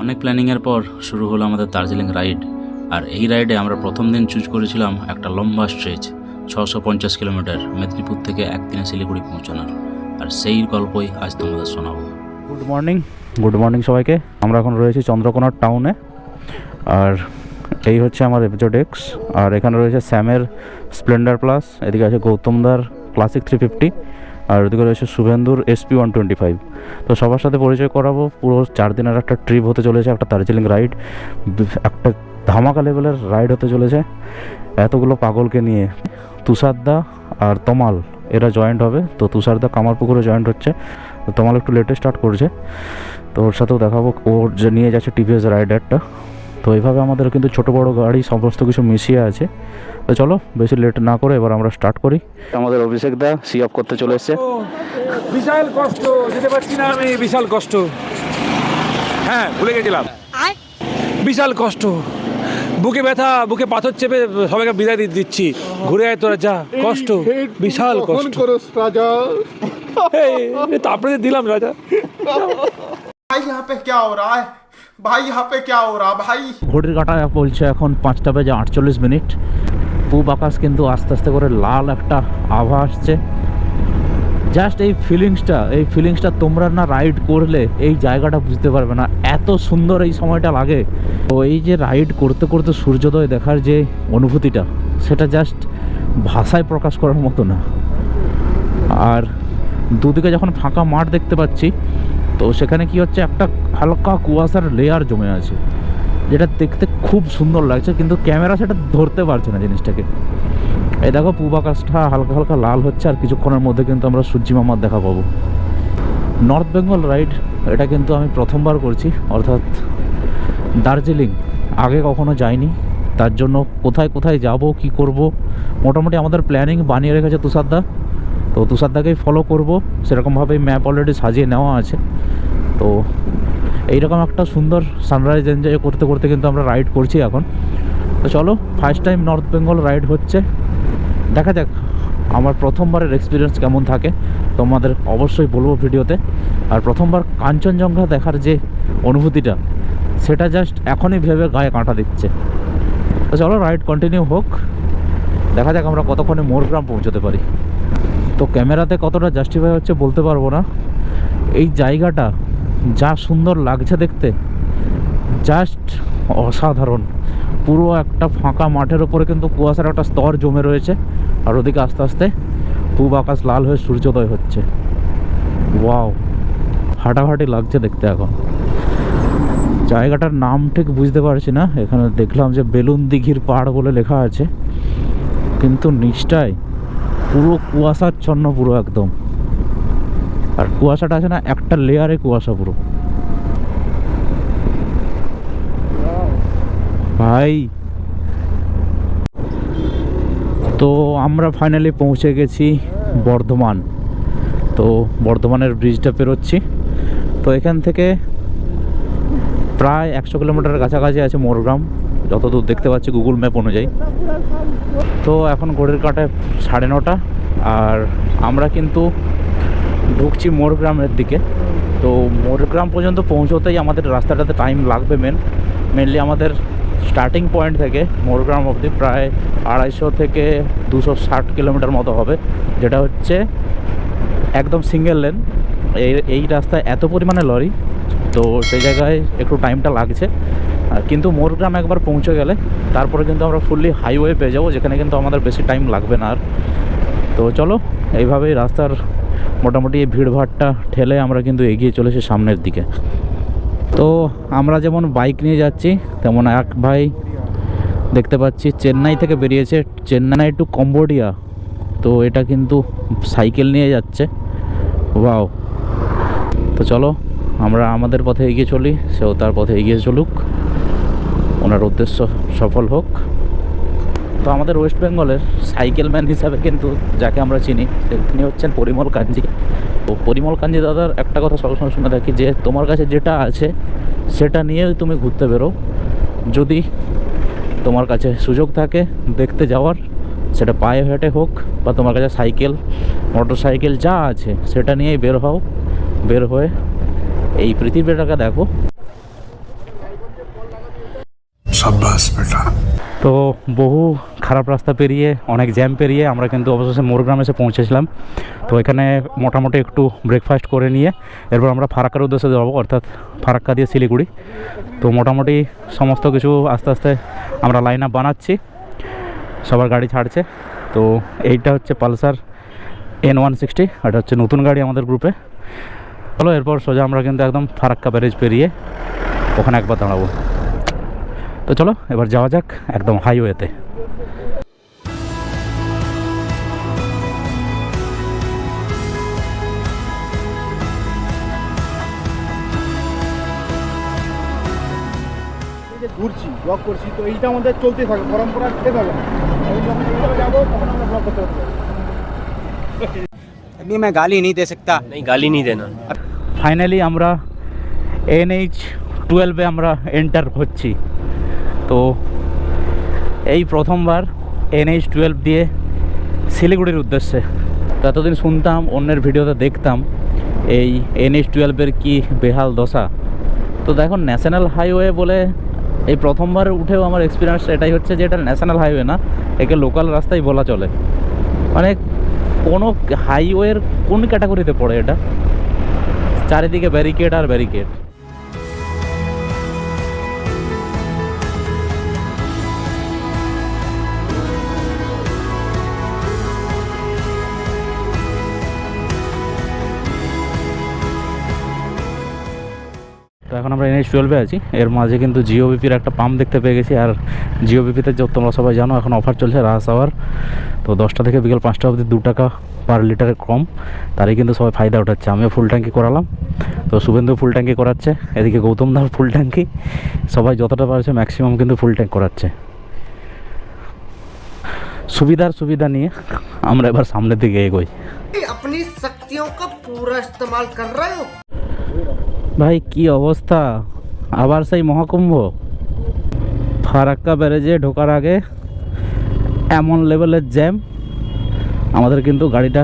অনেক প্ল্যানিংয়ের পর শুরু হলো আমাদের দার্জিলিং রাইড। আর এই রাইডে আমরা প্রথম দিন চুজ করেছিলাম একটা লম্বা স্ট্রেচ 650 কিলোমিটার মেদিনীপুর থেকে একদিনে শিলিগুড়ি পৌঁছানোর। আর সেই গল্পই আজ তোমাদের শোনাবো। গুড মর্নিং সবাইকে। আমরা এখন রয়েছি চন্দ্রকোনার টাউনে। আর এই হচ্ছে আমার এপিসোড এক্স। আর এখানে রয়েছে স্যামের স্প্লেন্ডার প্লাস, এদিকে আছে গৌতমদার ক্লাসিক 350, আর ওদিকে রয়েছে শুভেন্দুর SP 125। তো সবার সাথে পরিচয় করাবো। পুরো 4 দিনের একটা ট্রিপ হতে চলেছে, একটা দার্জিলিং রাইড, একটা ধামাকা লেভেলের রাইড হতে চলেছে এতগুলো পাগলকে নিয়ে। তুষারদা আর তমাল এরা জয়েন্ট হবে। তো তুষারদা কামারপুকুরে জয়েন্ট হচ্ছে, তো তমাল একটু লেটে স্টার্ট করছে। তো ওর সাথেও দেখাবো, ওর যে নিয়ে যাচ্ছে TVS রাইডারটা। তো এইভাবে আমাদের কিন্তু ছোটো বড়ো গাড়ি সমস্ত কিছু মিশিয়ে আছে। তো চলো বেশি লেট না করে এবার আমরা স্টার্ট করি। আমাদের অভিষেক দা সি অফ করতে চলে এসছে। বিশাল কষ্ট, যেতে পারছি না আমি, বিশাল কষ্ট। হ্যাঁ, ভুলে গেছিলাম, বিশাল কষ্ট, বুকে ব্যথা, বুকে পাথর চেপে সবাইকে বিদায় দিচ্ছি। ঘুরে আয় তোরা, যা কষ্ট, বিশাল কষ্ট। তারপরে দিলাম রাজা। भाई यहाँ पे क्या हो रहा है, भाई यहाँ पे क्या हो रहा भाई। ঘড়ির কাঁটা বলছে এখন 5টা বেজে 48 মিনিট। পূব আকাশ কিন্তু আস্তে আস্তে করে লাল একটা আভা আসছে। জাস্ট এই ফিলিংসটা তোমরা না রাইড করলে এই জায়গাটা বুঝতে পারবে না, এত সুন্দর এই সময়টা লাগে। তো এই যে রাইড করতে করতে সূর্যোদয় দেখার যে অনুভূতিটা, সেটা জাস্ট ভাষায় প্রকাশ করার মতো না। আর দুদিকে যখন ফাঁকা মাঠ দেখতে পাচ্ছি, তো সেখানে কি হচ্ছে, একটা হালকা কুয়াশার লেয়ার জমে আছে, যেটা দেখতে খুব সুন্দর লাগছে, কিন্তু ক্যামেরা সেটা ধরতে পারছে না জিনিসটাকে। এই দেখো পূব আকাশটা হালকা হালকা লাল হচ্ছে, আর কিছুক্ষণের মধ্যে কিন্তু আমরা সূর্যি মামার দেখা পাবো। নর্থ বেঙ্গল রাইড এটা কিন্তু আমি প্রথমবার করছি, অর্থাৎ দার্জিলিং আগে কখনো যাইনি। তার জন্য কোথায় কোথায় যাব, কি করব, মোটামুটি আমাদের প্ল্যানিং বানিয়ে রেখেছে তুষারদা। তো তুষারদাকেই ফলো করব, সেরকমভাবেই ম্যাপ অলরেডি সাজিয়ে নেওয়া আছে। তো এইরকম একটা সুন্দর সানরাইজ এনজয় করতে করতে কিন্তু আমরা রাইড করছি এখন। তো চলো, first time north Bengal ride হচ্ছে, দেখা যাক আমার প্রথমবারের এক্সপিরিয়েন্স কেমন থাকে, তোমাদের অবশ্যই বলবো ভিডিওতে। আর প্রথমবার কাঞ্চনজঙ্ঘা দেখার যে অনুভূতিটা, সেটা জাস্ট এখনই ভেবে গায়ে কাঁটা দিচ্ছে। তো চলো রাইড কন্টিনিউ হোক, দেখা যাক আমরা কতক্ষণে মোরগ্রাম পৌঁছতে পারি। তো ক্যামেরাতে কতটা জাস্টিফাই হচ্ছে বলতে পারবো না। এই জায়গাটা যা সুন্দর লাগছে দেখতে, জাস্ট অসাধারণ। পুরো একটা ফাঁকা মাঠের ওপরে কিন্তু কুয়াশার একটা স্তর জমে রয়েছে, আর ওদিকে আস্তে আস্তে পূব আকাশ লাল হয়ে সূর্যোদয় হচ্ছে। ওয়াও, ফাটাফাটি লাগছে দেখতে। এখন জায়গাটার নাম ঠিক বুঝতে পারছি না, এখানে দেখলাম যে বেলুন দিঘির পাড় বলে লেখা আছে, কিন্তু নিচটায় পুরো কুয়াশাচ্ছন্ন, পুরো একদম। আর কুয়াশাটা আছে না, একটা লেয়ারে কুয়াশা পুরো। ভাই, তো আমরা ফাইনালি পৌঁছে গেছি বর্ধমান। তো বর্ধমানের ব্রিজটা পেরোচ্ছি। তো এখান থেকে প্রায় 100 কিলোমিটারের কাছাকাছি আছে মোরগ্রাম, যতদূর দেখতে পাচ্ছি গুগল ম্যাপ অনুযায়ী। তো এখন ঘড়ির কাঁটায় 9:30, আর আমরা কিন্তু ঢুকছি মোরগ্রামের দিকে। তো মোরগ্রাম পর্যন্ত পৌঁছতেই আমাদের রাস্তাটাতে টাইম লাগবে। মেনলি আমাদের স্টার্টিং পয়েন্ট থেকে মোরগ্রাম অবধি প্রায় 250 থেকে 260 কিলোমিটার মতো হবে, যেটা হচ্ছে একদম সিঙ্গেল লেন। এই রাস্তায় এত পরিমাণে লরি, তো সেই জায়গায় একটু টাইমটা লাগছে। কিন্তু মোরগ্রাম একবার পৌঁছে গেলে তারপরে কিন্তু আমরা ফুললি হাইওয়ে পেয়ে যাবো, যেখানে কিন্তু আমাদের বেশি টাইম লাগবে না আর। তো চলো, এইভাবেই রাস্তার মোটামুটি এই ভিড়ভাড়টা ঠেলে আমরা কিন্তু এগিয়ে চলেছি সামনের দিকে। তো আমরা যেমন বাইক নিয়ে যাচ্ছি, তেমন এক ভাই দেখতে পাচ্ছি চেন্নাই থেকে বেরিয়েছে, চেন্নাই টু কম্বোডিয়া। তো এটা কিন্তু সাইকেল নিয়ে যাচ্ছে। ওয়াও। তো চলো আমরা আমাদের পথে এগিয়ে চলি, সেও তার পথে এগিয়ে চলুক, ওনার উদ্দেশ্য সফল হোক। তো আমাদের ওয়েস্ট বেঙ্গলের সাইকেল ম্যান হিসাবে কিন্তু যাকে আমরা চিনি, তিনি হচ্ছেন পরিমল কাঞ্জি। তো পরিমল কাঞ্জি দাদার একটা কথা সবসময় শুনে থাকি, যে তোমার কাছে যেটা আছে সেটা নিয়ে তুমি ঘুরতে বেরো। যদি তোমার কাছে সুযোগ থাকে দেখতে যাওয়ার, সেটা পায়ে হেঁটে হোক বা তোমার কাছে সাইকেল, মোটর সাইকেল যা আছে সেটা নিয়েই বের হও। বের হয়ে এই পৃথিবীটাকে দেখো। তো বহু খারাপ রাস্তা পেরিয়ে অনেক জ্যাম পেরিয়ে আমরা কিন্তু অবশেষে মোরগ্রাম এসে পৌঁছেছিলাম। তো এখানে মোটামুটি একটু ব্রেকফাস্ট করে নিয়ে এরপর আমরা ফারাক্কার উদ্দেশ্যে যাবো, অর্থাৎ ফারাক্কা দিয়ে শিলিগুড়ি। তো মোটামুটি সমস্ত কিছু আস্তে আস্তে আমরা লাইন আপ বানাচ্ছি, সবার গাড়ি ছাড়ছে। তো এইটা হচ্ছে পালসার N160, এটা হচ্ছে নতুন গাড়ি আমাদের গ্রুপে। চলো এরপর সোজা আমরা কিন্তু একদম ফারাক্কা ব্যারেজ পেরিয়ে ওখানে একবার দাঁড়াবো। তো চলো এবার যাওয়া যাক একদম হাইওয়েতে। ঘুরছি ব্লগ করছি, তো এইটা আমাদের চলতে থাকে, পরম্পরা খেতে হবে না। আমি যখন এইভাবে যাবো তখন আমরা ব্লগ করতে পারবো। अभी मैं गाली नहीं दे सकता। नहीं, गाली नहीं देना। ফাইনালি আমরা NH12-এ আমরা এন্টার হচ্ছি। তো এই প্রথমবার NH12 দিয়ে শিলিগুড়ির উদ্দেশ্যে। তো এতদিন শুনতাম, অন্যের ভিডিওতে দেখতাম এই NH12-এর কি বেহাল দশা। তো দেখো ন্যাশনাল হাইওয়ে বলে এই প্রথমবার উঠেও আমার এক্সপিরিয়েন্স এটাই হচ্ছে যে এটা ন্যাশনাল হাইওয়ে না, একে লোকাল রাস্তাই বলা চলে। মানে কোনো হাইওয়ের কোন ক্যাটাগরিতে পড়ে এটা? চারিদিকে ব্যারিকেড আর ব্যারিকেড। তো এখন আমরা NH12-এ আছি, এর মাঝে কিন্তু জিওবিপির একটা পাম্প দেখতে পেয়ে গেছি। আর জিওবিপিতে তোমরা সবাই জানো এখন অফার চলছে রাশ আওয়ার। তো 10টা থেকে বিকেল 5টা অবধি 2 টাকা পার লিটারের কম, তারই কিন্তু সবাই ফায়দা উঠাচ্ছে। আমিও ফুল ট্যাঙ্কি করালাম, তো শুভেন্দু ফুল ট্যাঙ্কি করাচ্ছে, এদিকে গৌতম দার ফুল ট্যাঙ্কি, সবাই যতটা পারছে ম্যাক্সিমাম কিন্তু ফুল ট্যাঙ্ক করাচ্ছে। সুবিধা নিয়ে আমরা এবার সামনের দিকে এগোই। अपनी शक्तियों का पूरा इस्तेमाल कर रहे हो। ভাই কি অবস্থা, আবার সেই মহাকুম্ভ। ফারাক্কা ব্যারেজে ঢোকার আগে এমন লেভেলের জ্যাম, আমাদের কিন্তু গাড়িটা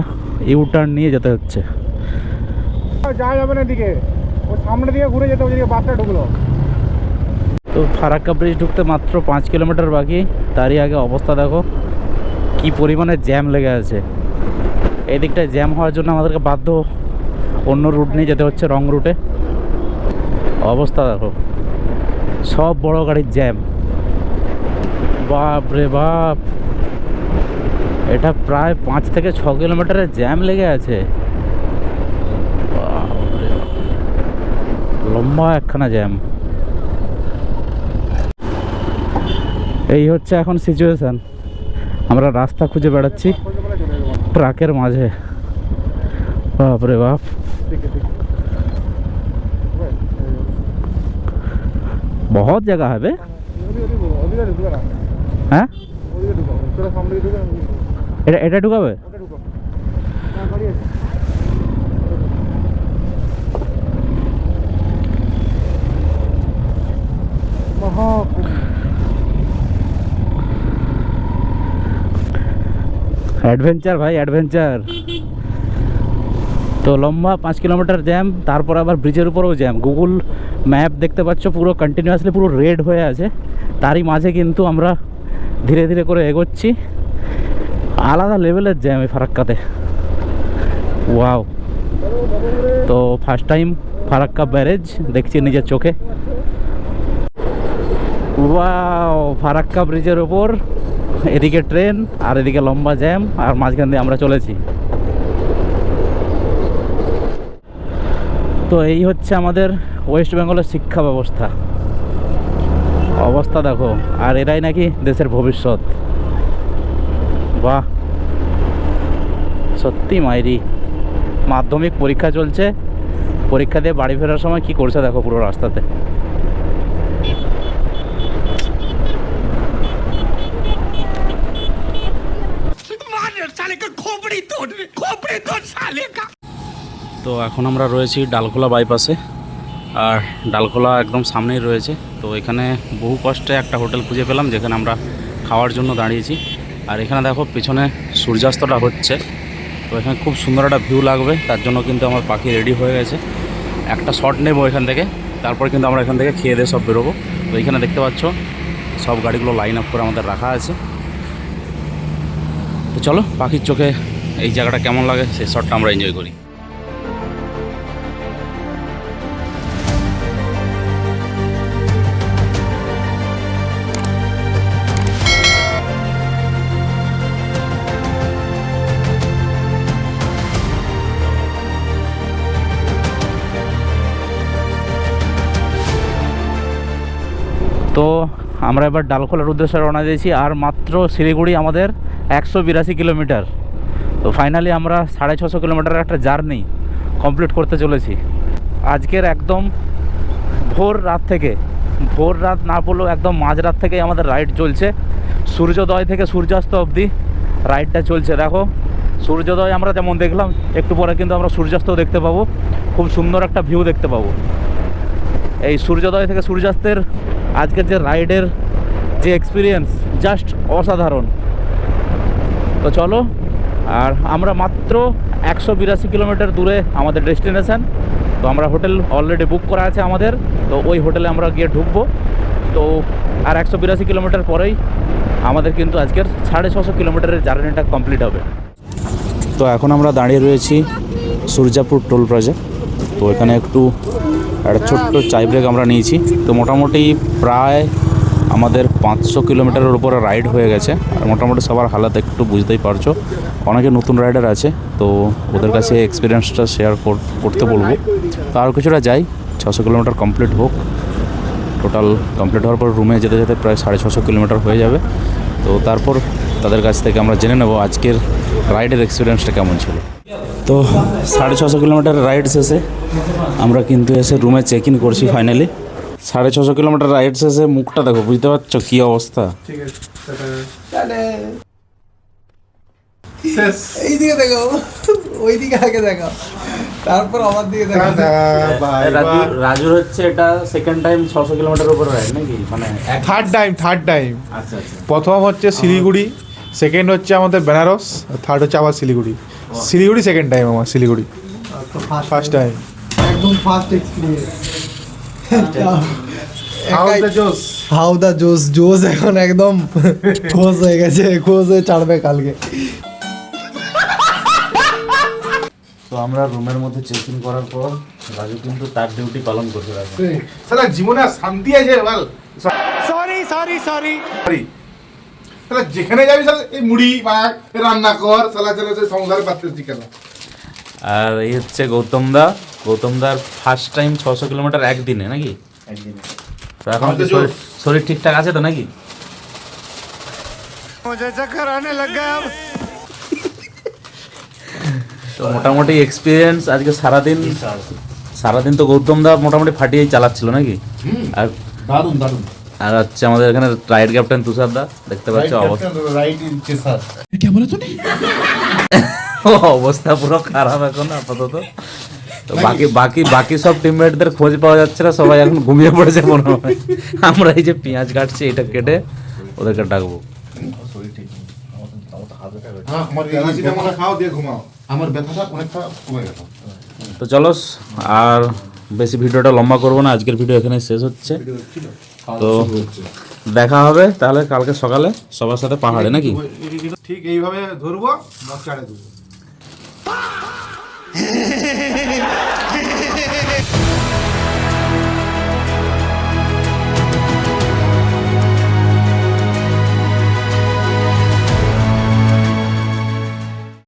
ইউটার্ন নিয়ে যেতে হচ্ছে। যাওয়া যাবে না এদিকে, ও সামনে দিকে ঘুরে যেতে হবে যেদিকে বাসটা ঢুকলো। তো ফারাক্কা ব্রিজ ঢুকতে মাত্র 5 কিলোমিটার বাকি, তারই আগে অবস্থা দেখো কি পরিমাণে জ্যাম লেগে আছে। এই দিকটায় জ্যাম হওয়ার জন্য আমাদেরকে বাধ্য অন্য রুট নিয়ে যেতে হচ্ছে, রং রুটে। অবস্থা দেখো, সব বড় গাড়ির জ্যাম। বাপ রে বাপ, এটা প্রায় 5 থেকে 6 কিলোমিটারের জ্যাম লেগে আছে। বাপ রে বাপ, লম্বা একখানা জ্যাম। এই হচ্ছে এখন সিচুয়েশান, আমরা রাস্তা খুঁজে বেড়াচ্ছি ট্রাকের মাঝে। বাপ রে বাপ, बहुत जगह है बे। হ্যাঁ এটা ঢুকাবে? অ্যাডভেঞ্চার ভাই, অ্যাডভেঞ্চার। তো লম্বা 5 কিলোমিটার জ্যাম, তারপর আবার ব্রিজের উপরেও জ্যাম। গুগল ম্যাপ দেখতে পাচ্ছ পুরো কন্টিনিউয়াসলি পুরো রেড হয়ে আছে, তারই মাঝে কিন্তু আমরা ধীরে ধীরে করে এগোচ্ছি। আলাদা লেভেলের জ্যাম এই ফারাক্কাতে, ওয়াও। তো ফার্স্ট টাইম ফারাক্কা ব্যারেজ দেখছি নিজের চোখে। ওয়াও, ফারাক্কা ব্রিজের ওপর, এদিকে ট্রেন আর এদিকে লম্বা জ্যাম, আর মাঝখান দিয়ে আমরা চলেছি। তো এই হচ্ছে আমাদের ওয়েস্ট বেঙ্গলের শিক্ষা ব্যবস্থা, অবস্থা দেখো। আর এরাই নাকি দেশের ভবিষ্যৎ। বাহ, সত্যি মাইরি। মাধ্যমিক পরীক্ষা চলছে, পরীক্ষা দিয়ে বাড়ি ফেরার সময় কি করছে দেখো পুরো রাস্তাতে। তো এখন আমরা রয়েছি ডালখোলা বাইপাসে, আর ডালখোলা একদম সামনেই রয়েছে। তো এখানে বহু কষ্টে একটা হোটেল খুঁজে পেলাম যেখানে আমরা খাওয়ার জন্য দাঁড়িয়েছি। আর এখানে দেখো পিছনে সূর্যাস্তটা হচ্ছে, তো এখানে খুব সুন্দর একটা ভিউ লাগবে, তার জন্য কিন্তু আমার পাখি রেডি হয়ে গেছে। একটা শট নেবো এখান থেকে, তারপর কিন্তু আমরা এখান থেকে খেয়ে দিয়ে সব বেরোবো। তো এখানে দেখতে পাচ্ছ সব গাড়িগুলো লাইন আপ করে আমাদের রাখা আছে। তো চলো পাখির চোখে এই জায়গাটা কেমন লাগে সেই শটটা আমরা এনজয় করি। তো আমরা এবার ডালখোলার উদ্দেশ্যে রওনা দিয়েছি, আর মাত্র শিলিগুড়ি আমাদের 182 কিলোমিটার। তো ফাইনালি আমরা 650 কিলোমিটারের একটা জার্নি কমপ্লিট করতে চলেছি। আজকের একদম ভোর রাত না পড়লেও একদম মাঝরাত থেকেই আমাদের রাইড চলছে। সূর্যোদয় থেকে সূর্যাস্ত অবধি রাইডটা চলছে। দেখো সূর্যোদয় আমরা যেমন দেখলাম, একটু পরে কিন্তু আমরা সূর্যাস্তও দেখতে পাবো। খুব সুন্দর একটা ভিউ দেখতে পাবো। এই সূর্যোদয় থেকে সূর্যাস্তের আজকের যে রাইডের যে এক্সপিরিয়েন্স জাস্ট অসাধারণ। তো চলো, আর আমরা মাত্র 182 কিলোমিটার দূরে আমাদের ডেস্টিনেশান। তো আমরা হোটেল অলরেডি বুক করা আছে আমাদের, তো ওই হোটেলে আমরা গিয়ে ঢুকবো। তো আর 182 কিলোমিটার পরেই আমাদের কিন্তু আজকের 650 কিলোমিটারের জার্নিটা কমপ্লিট হবে। তো এখন আমরা দাঁড়িয়ে রয়েছি সূর্যাপুর টোল প্লাজা। তো এখানে একটু একটা ছোট্ট চাই ব্রেক আমরা নিয়েছি। তো মোটামুটি প্রায় আমাদের 500 কিলোমিটারের উপরে রাইড হয়ে গেছে। আর মোটামুটি সবার হালাত একটু বুঝতেই পারছো, অনেকে নতুন রাইডার আছে, তো ওদের কাছে এক্সপিরিয়েন্সটা শেয়ার করতে বলবো। তো আর কিছুটা যাই, 600 কিলোমিটার কমপ্লিট হোক। টোটাল কমপ্লিট হওয়ার পর রুমে যেতে যেতে প্রায় 650 কিলোমিটার হয়ে যাবে। তো তারপর তাদের কাছ থেকে আমরা জেনে নেব আজকের রাইডের এক্সপিরিয়েন্সটা কেমন ছিল। তো 650 কিলোমিটার রাইড শেষে আমরা কিন্তু এসে রুমে চেক ইন করছি ফাইনালি। 650 কিলোমিটার রাইড শেষে মুখটা দেখো, বুঝতে পারছো কী অবস্থা। এইদিকে দেখো, ওইদিকে আগে দেখো, তারপর আমার দিকে দেখো। রাজুর হচ্ছে এটা সেকেন্ড টাইম 600 কিলোমিটার উপরে রাইড নাকি, মানে থার্ড টাইম আচ্ছা আচ্ছা। প্রথম হচ্ছে শিলিগুড়ি, সেকেন্ড হচ্ছে আমাদের বেনারস, থার্ড হচ্ছে আবার শিলিগুড়ি। সেকেন্ড টাইম আমার শিলিগুড়ি, ফার্স্ট টাইম একদম ফার্স্ট এক্সপেরিয়েন্স। হাউ দা জোস এখন একদম খোঁজ হয়ে গেছে, খোঁজ হয়ে ছাড়বে কালকে। তো আমরা রুমের মধ্যে চেক ইন করার পর রাজু কিন্তু তার ডিউটি পালন করতে রাখবে। সালা জীবনে শান্তি আছে বল। সরি তাহলে যেখানে যাবি সালা এই মুড়ি মাখ রান্না কর, সালা চলে সংসারে পাচ্ছিস কেন। আর এই হচ্ছে গৌতমদার ফার্স্ট টাইম 600 কিলোমিটার একদিনে নাকি? একদিনে। তো এখন কি শরীর ঠিকঠাক আছে তো নাকি? তো মোটামুটি এক্সপিরিয়েন্স আজকে সারাদিন তো গৌতমদা মোটামুটি ফাটিয়েই চালাচ্ছিল নাকি? আর দারুণ আর হচ্ছে আমাদের এখানে রাইড ক্যাপ্টেন তুষার দা, দেখতে পাচ্ছ অবস্থা পুরো খারাপ এখন আপাতত। তো বাকি সব টিমমেটদের খোঁজ পাওয়া যাচ্ছে না, সবাই এখন ঘুমিয়ে পড়েছে মনে হয়। আমরা এই যে পেঁয়াজ কাটছি, এটা কেটে ওদেরকে ডাকবো। তো চলো, আর বেশি ভিডিওটা লম্বা করবো না, আজকের ভিডিও এখানে শেষ হচ্ছে। তো দেখা হবে তাহলে কালকে সকালে সবার সাথে পাহাড়ে নাকি? ঠিক এইভাবে ধরবো, মশাড়ে দেবো।